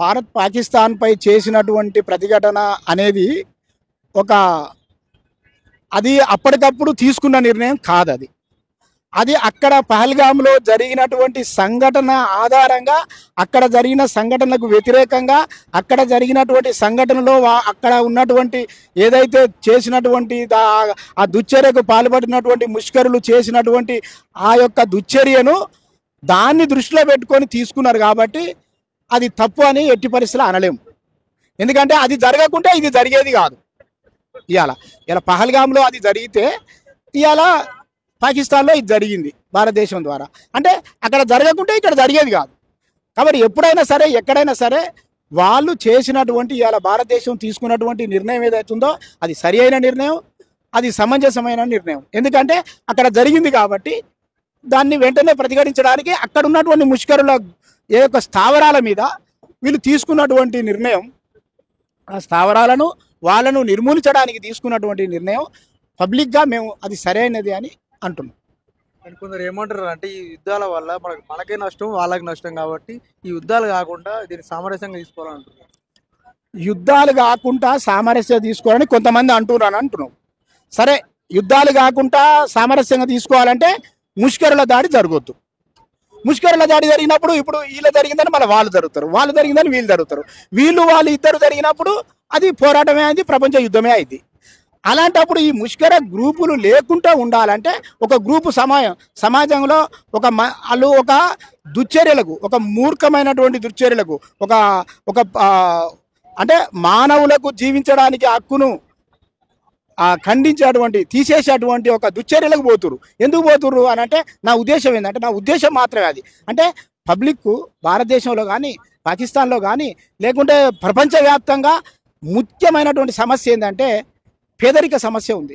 భారత్ పాకిస్తాన్పై చేసినటువంటి ప్రతిఘటన అనేది ఒక అది అప్పటికప్పుడు తీసుకున్న నిర్ణయం కాదు. అది అక్కడ పహల్గామ్లో జరిగినటువంటి సంఘటన ఆధారంగా, అక్కడ జరిగిన సంఘటనలకు వ్యతిరేకంగా, అక్కడ జరిగినటువంటి సంఘటనలో అక్కడ ఉన్నటువంటి ఏదైతే చేసినటువంటి ఆ దుశ్చర్యకు పాల్పడినటువంటి ముష్కరులు చేసినటువంటి ఆ యొక్క దుశ్చర్యను దాన్ని దృష్టిలో పెట్టుకొని తీసుకున్నారు. కాబట్టి అది తప్పు అని ఎట్టి పరిస్థితులు అనలేము. ఎందుకంటే అది జరగకుంటే ఇది జరిగేది కాదు. ఇలా పహల్గామ్లో అది జరిగితే ఇవాళ పాకిస్తాన్లో ఇది జరిగింది భారతదేశం ద్వారా. అంటే అక్కడ జరగకుంటే ఇక్కడ జరిగేది కాదు. కాబట్టి ఎప్పుడైనా సరే, ఎక్కడైనా సరే వాళ్ళు చేసినటువంటి ఇవాళ భారతదేశం తీసుకున్నటువంటి నిర్ణయం ఏదైతుందో అది సరి అయిన నిర్ణయం, అది సమంజసమైన నిర్ణయం. ఎందుకంటే అక్కడ జరిగింది కాబట్టి దాన్ని వెంటనే ప్రతిఘటించడానికి అక్కడ ఉన్నటువంటి ముష్కరుల ఏ యొక్క స్థావరాల మీద వీళ్ళు తీసుకున్నటువంటి నిర్ణయం, ఆ స్థావరాలను వాళ్ళను నిర్మూలించడానికి తీసుకున్నటువంటి నిర్ణయం పబ్లిక్గా మేము అది సరైనది అని అంటున్నాం. అండ్ కొందరు ఏమంటారు అంటే ఈ యుద్ధాల వల్ల మనకే నష్టం, వాళ్ళకి నష్టం, కాబట్టి ఈ యుద్ధాలు కాకుండా దీన్ని సామరస్యంగా తీసుకోవాలంటున్నారు. యుద్ధాలు కాకుండా సామరస్యంగా తీసుకోవాలని కొంతమంది అంటున్నాం. సరే, యుద్ధాలు కాకుండా సామరస్యంగా తీసుకోవాలంటే ముష్కరుల దాడి జరగొద్దు. ముష్కరుల దాడి జరిగినప్పుడు ఇప్పుడు వీళ్ళు జరిగిందని మళ్ళీ వాళ్ళు జరుగుతారు, వాళ్ళు జరిగిందని వీళ్ళు జరుగుతారు, వాళ్ళు ఇద్దరు జరిగినప్పుడు అది పోరాటమే అయింది, ప్రపంచ యుద్ధమే అయింది. అలాంటప్పుడు ఈ ముష్కర గ్రూపులు లేకుండా ఉండాలంటే ఒక గ్రూపు సమాజంలో వాళ్ళు ఒక దుశ్చర్యలకు, ఒక మూర్ఖమైనటువంటి దుశ్చర్యలకు, ఒక అంటే మానవులకు జీవించడానికి హక్కును ఖండించేటువంటి, తీసేసేటువంటి ఒక దుశ్చర్యలకు పోతురు. ఎందుకు పోతురు అని అంటే నా ఉద్దేశం ఏంటంటే, నా ఉద్దేశం మాత్రమే అది. అంటే పబ్లిక్ భారతదేశంలో కానీ, పాకిస్తాన్లో కానీ, లేకుంటే ప్రపంచవ్యాప్తంగా ముఖ్యమైనటువంటి సమస్య ఏంటంటే పేదరిక సమస్య ఉంది.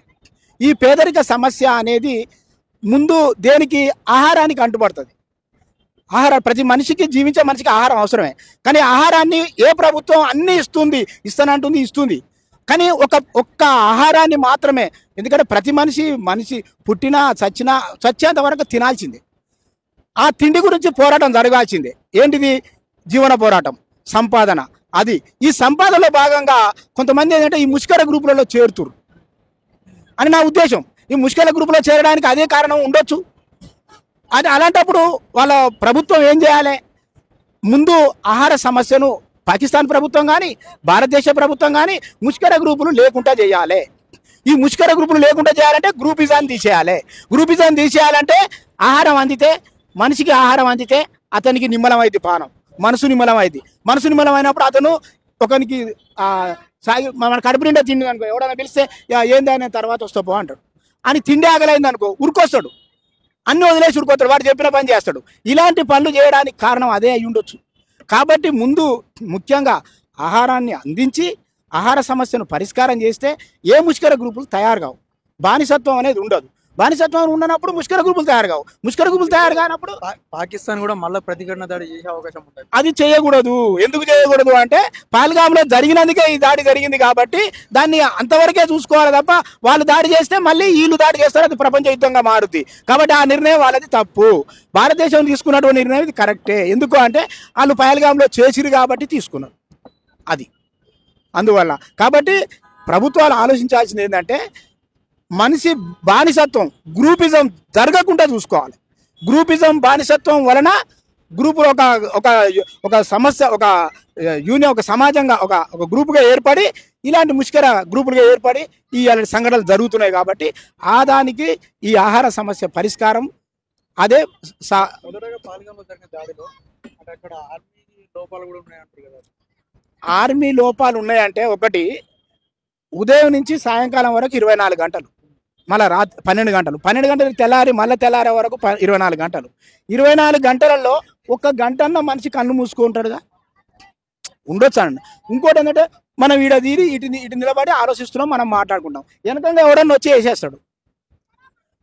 ఈ పేదరిక సమస్య అనేది ముందు దేనికి? ఆహారానికి అంటుపడుతుంది. ప్రతి మనిషికి, జీవించే మనిషికి ఆహారం అవసరమే. కానీ ఆహారాన్ని ఏ ప్రభుత్వం అన్నీ ఇస్తానంటుంది. కానీ ఒక్క ఆహారాన్ని మాత్రమే. ఎందుకంటే ప్రతి మనిషి పుట్టినా చచ్చేంత వరకు తినాల్సిందే. ఆ తిండి గురించి పోరాటం జరగాల్సిందే. ఏంటిది? జీవన పోరాటం, సంపాదన. ఈ సంపాదనలో భాగంగా కొంతమంది ఏంటంటే ఈ ముష్కర గ్రూపులలో చేరుతురు అని నా ఉద్దేశం. ఈ ముష్కర గ్రూపులో చేరడానికి అదే కారణం ఉండొచ్చు. అలాంటప్పుడు వాళ్ళ ప్రభుత్వం ఏం చేయాలి? ముందు ఆహార సమస్యను పాకిస్తాన్ ప్రభుత్వం కానీ, భారతదేశ ప్రభుత్వం కానీ ముష్కర గ్రూపులు లేకుండా చేయాలి. ఈ ముష్కర గ్రూపులు లేకుండా చేయాలంటే గ్రూపిజాన్ని తీసేయాలి. గ్రూపిజాన్ని తీసేయాలంటే ఆహారం అందితే, మనిషికి ఆహారం అందితే అతనికి నిమ్మలమైంది పానం, మనసు నిమ్మలమైంది. మనసు నిమ్మలమైనప్పుడు అతను ఒకనికి మన కడుపు నిండా తిండి అనుకో, ఎవడైనా పిలిస్తే ఏంది ఆయన తర్వాత వస్తాపో అంటాడు. అని తిండి ఆగలైంది అనుకో ఉరికొస్తాడు, అన్ని వదిలేసి ఉరికొస్తాడు, వాడు చెప్పిన పని చేస్తాడు. ఇలాంటి పనులు చేయడానికి కారణం అదే అయి ఉండొచ్చు. కాబట్టి ముందు ముఖ్యంగా ఆహారాన్ని అందించి ఆహార సమస్యను పరిష్కారం చేస్తే ఏ ముష్కర గ్రూపులు తయారు కావు. బానిసత్వం అనేది ఉండదు. బానిసత్వం ఉండనప్పుడు ముష్కర గ్రూపులు తయారు కావు. ముష్కర గ్రూపులు తయారు కానప్పుడు పాకిస్తాన్ కూడా మళ్ళీ ప్రతిఘటన దాడి చేసే అవకాశం ఉంటుంది. అది చేయకూడదు. ఎందుకు చేయకూడదు అంటే పహల్గామ్లో జరిగినందుకే ఈ దాడి జరిగింది కాబట్టి దాన్ని అంతవరకే చూసుకోవాలి తప్ప వాళ్ళు దాడి చేస్తే మళ్ళీ వీళ్ళు దాడి చేస్తారు, అది ప్రపంచ యుద్ధంగా మారుతుంది. కాబట్టి ఆ నిర్ణయం వాళ్ళది తప్పు. భారతదేశం తీసుకున్నటువంటి నిర్ణయం ఇది కరెక్టే. ఎందుకు అంటే వాళ్ళు పహల్గామ్లో చేసిరు కాబట్టి తీసుకున్నారు. అందువల్ల కాబట్టి ప్రభుత్వాలు ఆలోచించాల్సింది ఏంటంటే మనిషి బానిసత్వం, గ్రూపిజం జరగకుండా చూసుకోవాలి. గ్రూపిజం, బానిసత్వం వలన గ్రూపులు ఒక సమస్య, ఒక యూనియన్, ఒక సమాజంగా, ఒక గ్రూపుగా ఏర్పడి ఇలాంటి ముష్కర గ్రూపులుగా ఏర్పడి ఈ సంఘటనలు జరుగుతున్నాయి. కాబట్టి దానికి ఈ ఆహార సమస్య పరిష్కారం అదే. ఆర్మీ లోపాలు ఉన్నాయంటే ఒకటి, ఉదయం నుంచి సాయంకాలం వరకు 24 గంటలు, మళ్ళీ రాత్రి 12 గంటలు, 12 గంటలు తెల్లారి మళ్ళీ తెల్లారే వరకు 24 గంటలు. 24 గంటలలో 1 గంటన్న మనిషి కన్ను మూసుకుంటాడుగా, ఉండొచ్చు అండి. ఇంకోటి ఏంటంటే మనం ఈడ తీరి ఇటు నిలబడి ఆలోచిస్తున్నాం, మనం మాట్లాడుకుంటాం, వెనకంగా ఎవడన్నా వచ్చి వేసేస్తాడు.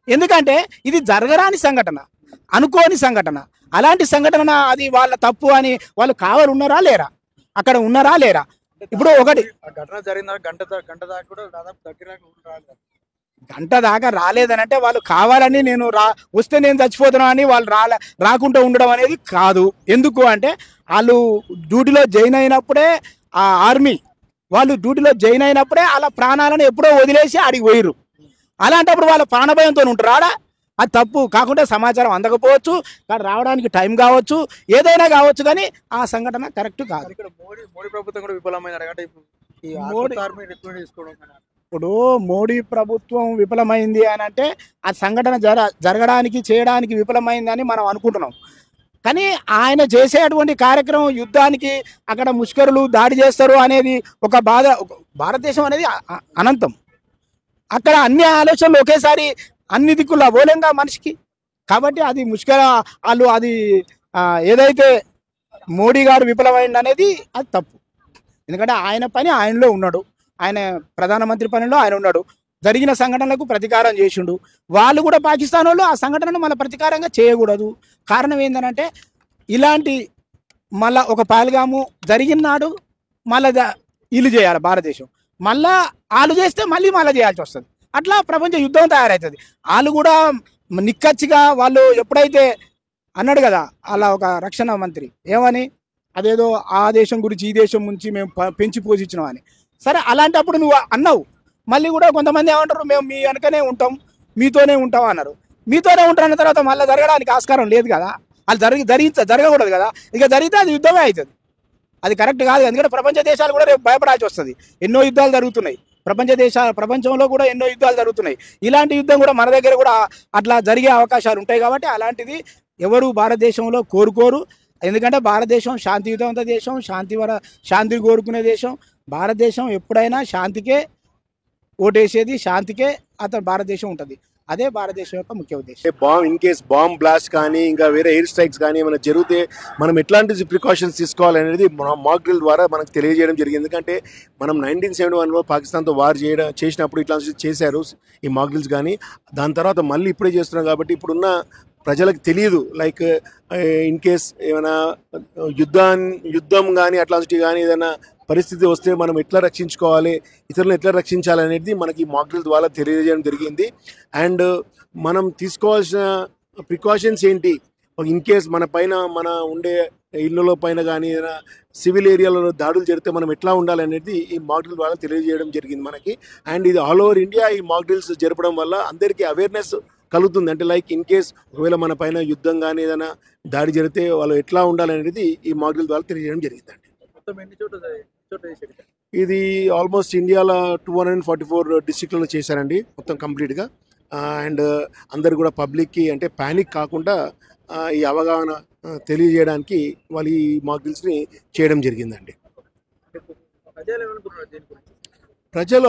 ఎందుకంటే ఇది జరగరాని సంఘటన, అనుకోని సంఘటన. అలాంటి సంఘటన అది వాళ్ళ తప్పు అని వాళ్ళు కావాలి ఉన్నారా లేరా, అక్కడ ఉన్నారా లేరా? ఇప్పుడు ఒకటి ఘటన జరిగిన గంట దాకా కూడా దాదాపు దగ్గర గంట దాకా రాలేదని అంటే వాళ్ళు కావాలని వస్తే నేను చచ్చిపోతున్నా అని వాళ్ళు రాకుండా ఉండడం అనేది కాదు. ఎందుకు అంటే వాళ్ళు డ్యూటీలో జాయిన్ అయినప్పుడే ఆ ఆర్మీ వాళ్ళు డ్యూటీలో జాయిన్ అయినప్పుడే వాళ్ళ ప్రాణాలను ఎప్పుడో వదిలేసి ఆడికి పోయిర్రు. అలాంటప్పుడు వాళ్ళ ప్రాణభయంతో ఉంటారు ఆడ. అది తప్పు. కాకుండా సమాచారం అందకపోవచ్చు, కానీ రావడానికి టైం కావచ్చు, ఏదైనా కావచ్చు, కానీ ఆ సంఘటన కరెక్ట్ కాదు. ఇక్కడ మోడీ ప్రభుత్వం కూడా విఫలమైంది అంటే ఈ మోడీ ఆర్మీ రిక్రూట్ చేసుకోవడం కానీ. ఇప్పుడు మోడీ ప్రభుత్వం విఫలమైంది అని అంటే ఆ సంఘటన జరగడానికి చేయడానికి విఫలమైందని మనం అనుకుంటున్నాం. కానీ ఆయన చేసేటువంటి కార్యక్రమం యుద్ధానికి అక్కడ ముష్కరులు దాడి చేస్తారు అనేది ఒక బాధ. భారతదేశం అనేది అనంతం. అక్కడ అన్ని ఆలోచనలు ఒకేసారి అన్ని దిక్కులా పోలేంగా మనిషికి. కాబట్టి అది వాళ్ళు అది ఏదైతే మోడీ గారు విఫలమైంది అనేది అది తప్పు. ఎందుకంటే ఆయన పని ఆయనలో ఉన్నాడు, ఆయన ప్రధానమంత్రి పనిలో ఆయన ఉన్నాడు. జరిగిన సంఘటనలకు ప్రతీకారం చేసిండు. వాళ్ళు కూడా పాకిస్తాన్ వాళ్ళు ఆ సంఘటనను మళ్ళీ ప్రతీకారంగా చేయకూడదు. కారణం ఏంటంటే ఇలాంటి మళ్ళా ఒక పాల్గాము జరిగిన నాడు మళ్ళీ ఇల్లు చేయాలి భారతదేశం. మళ్ళా వాళ్ళు చేస్తే మళ్ళీ చేయాల్సి వస్తుంది. అట్లా ప్రపంచ యుద్ధం తయారవుతుంది. వాళ్ళు కూడా నిక్కచ్చిగా వాళ్ళు ఎప్పుడైతే అన్నాడు కదా అలా ఒక రక్షణ మంత్రి ఏమని, అదేదో ఆ దేశం గురించి ఈ దేశం నుంచి మేము పెంచి పోషించినాం అని. సరే, అలాంటప్పుడు నువ్వు అన్నావు. మళ్ళీ కూడా కొంతమంది ఏమంటారు, మేము మీ వెనకనే ఉంటాం, మీతోనే ఉంటాం అన్నారు. మీతోనే ఉంటారన్న తర్వాత మళ్ళీ జరగడానికి ఆస్కారం లేదు కదా. వాళ్ళు జరగకూడదు కదా. ఇక జరిగితే అది యుద్ధమే అవుతుంది. అది కరెక్ట్ కాదు. ఎందుకంటే ప్రపంచ దేశాలు కూడా రేపు భయపడాల్సి వస్తుంది. ఎన్నో యుద్ధాలు జరుగుతున్నాయి ప్రపంచంలో కూడా ఎన్నో యుద్ధాలు జరుగుతున్నాయి. ఇలాంటి యుద్ధం కూడా మన దగ్గర కూడా అట్లా జరిగే అవకాశాలు ఉంటాయి. కాబట్టి అలాంటిది ఎవరు భారతదేశంలో కోరుకోరు. ఎందుకంటే భారతదేశం శాంతియుత దేశం, శాంతి కోరుకునే దేశం. భారతదేశం ఎప్పుడైనా శాంతికే ఓటేసేది, శాంతికే భారతదేశం ఉంటుంది. అదే భారతదేశం యొక్క ముఖ్య ఉద్దేశం. ఇన్ కేస్ బాంబ్ బ్లాస్ట్ కానీ ఇంకా వేరే ఎయిర్ స్ట్రైక్స్ కానీ ఏమైనా జరిగితే మనం ఎట్లాంటి ప్రికాషన్స్ తీసుకోవాలనేది మాక్ డ్రిల్ ద్వారా మనకు తెలియజేయడం జరిగింది. ఎందుకంటే మనం 1971లో పాకిస్తాన్తో వార్ చేసినప్పుడు ఇట్లాంటి చేశారు ఈ మాక్ డ్రిల్స్. కానీ దాని తర్వాత మళ్ళీ ఇప్పుడే చేస్తున్నాం. కాబట్టి ఇప్పుడున్న ప్రజలకు తెలియదు, లైక్ ఇన్ కేస్ ఏమైనా యుద్ధం కానీ అట్లాంటివి కానీ ఏదైనా పరిస్థితి వస్తే మనం ఎట్లా రక్షించుకోవాలి, ఇతరులను ఎట్లా రక్షించాలి అనేది మనకి మాక్ డ్రిల్ ద్వారా తెలియజేయడం జరిగింది. అండ్ మనం తీసుకోవాల్సిన ప్రికాషన్స్ ఏంటి, ఇన్ కేస్ మన ఉండే ఇళ్ళలో పైన కానీ ఏదైనా సివిల్ ఏరియాలో దాడులు జరిగితే మనం ఎట్లా ఉండాలి అనేది ఈ మాక్ డ్రిల్ ద్వారా తెలియజేయడం జరిగింది మనకి. అండ్ ఇది ఆల్ ఓవర్ ఇండియా ఈ మాక్ డ్రిల్స్ జరపడం వల్ల అందరికీ అవేర్నెస్ కలుగుతుంది. అంటే లైక్ ఇన్ కేస్ ఒకవేళ మన పైన యుద్ధం కానీ ఏదైనా దాడి జరిగితే వాళ్ళు ఎట్లా ఉండాలనేది ఈ మాక్ డ్రిల్ ద్వారా తెలియజేయడం జరిగిందండి. ఇది ఆల్మోస్ట్ ఇండియాలో 244 డిస్ట్రిక్ట్లలో చేశారండి మొత్తం కంప్లీట్గా. అండ్ అందరు కూడా పబ్లిక్కి అంటే ప్యానిక్ కాకుండా ఈ అవగాహన తెలియజేయడానికి వాళ్ళు ఈ మాక్ డ్రిల్స్ని చేయడం జరిగిందండి. ప్రజలు